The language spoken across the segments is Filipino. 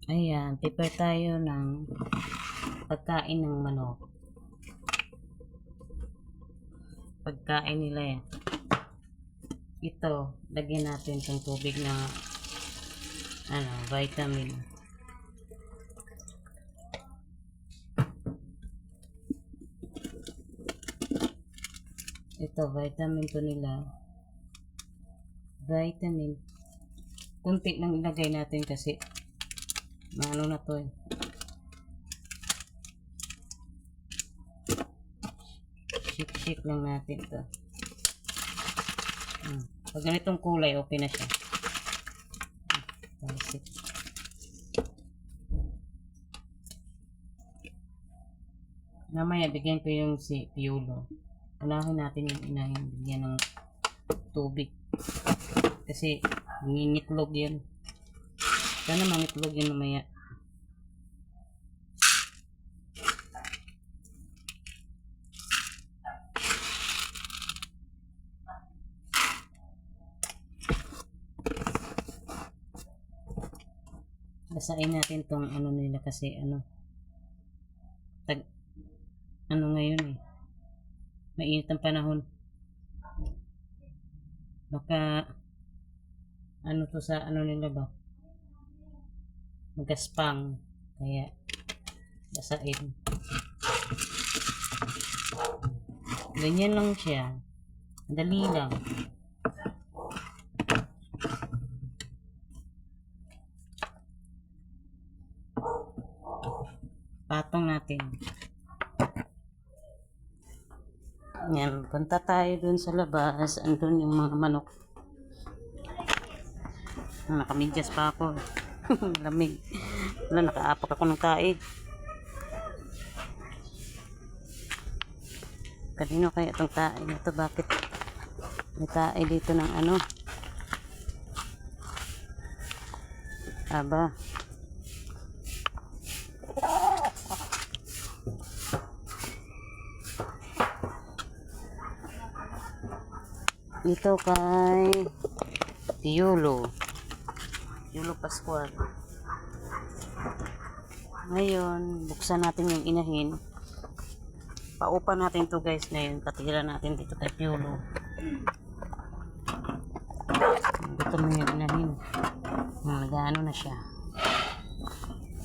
Ayan, prepare tayo ng pagkain ng manok. Pagkain nila yan. Ito, lagyan natin itong tubig na vitamin. Ito, vitamin to nila. Vitamin. Kunti lang ilagay natin kasi maano na to eh. Shake lang natin to. Pag ganitong kulay, okay na siya. Mamaya bigyan ko yung si Piolo. Unahin natin yung inahin. Bigyan ng tubig. Kasi ninitlog yan. Sana mangitlog yan mamaya. Basahin natin tong nila kasi ngayon eh. Mainit ang panahon. Baka to sa nila ba? Magaspang. Kaya basahin. Ganyan lang siya. Dali lang. Patong natin. Yan, punta tayo dun sa labas. Andun yung mga manok. Nakamidyas pa ako. Lamig. Wala, nakaapak ako ng tae. Kanino kaya itong tae na ito? Bakit may tae dito ng Aba. Ito kay Piolo Pascual. Ngayon, buksan natin yung inahin. Paupa natin to guys ngayon. Patira natin dito kay Piolo. Ito mo yung inahin. Nag-ano na siya.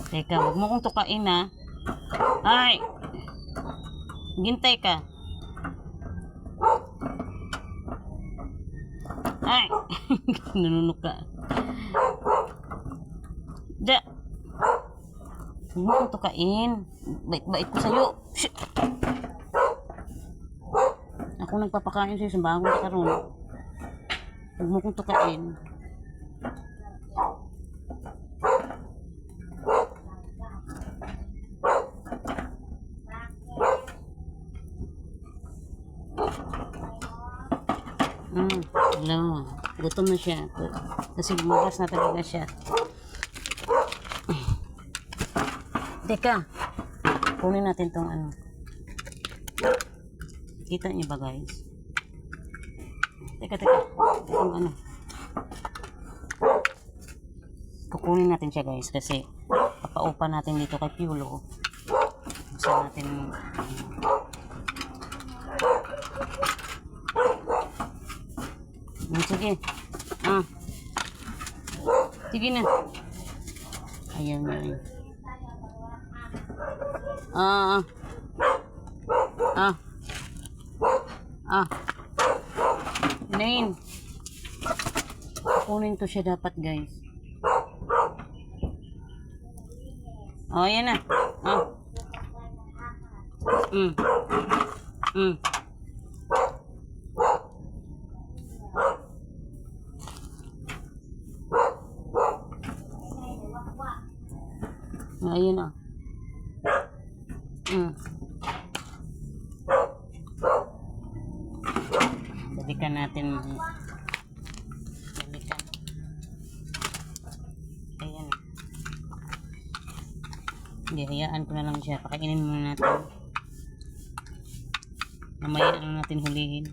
Teka, huwag mo kong tukain ha. Ay! Gintay ka. Ay! Nanunok ka. Da! Huwag mo kong tukain. Bait-bait ko sa'yo. Shit! Ako nagpapakain sa'yo sa bagong karon. Huwag mo kong tukain. Alam, gutom na siya. Kasi lumagas na talaga siya. Teka, kunin natin tong Kita niyo ba guys? Teka. Itong kukunin natin siya guys kasi papaupa natin dito kay Piolo. Gusto natin sige. Sige na. Ayaw niya. Nain. Kunin to siya dapat guys. Ayan na. Ayun na. Balikan natin. Ayan. Hayaan ko na lang siya. Pakainin muna natin. Mamaya natin hulihin.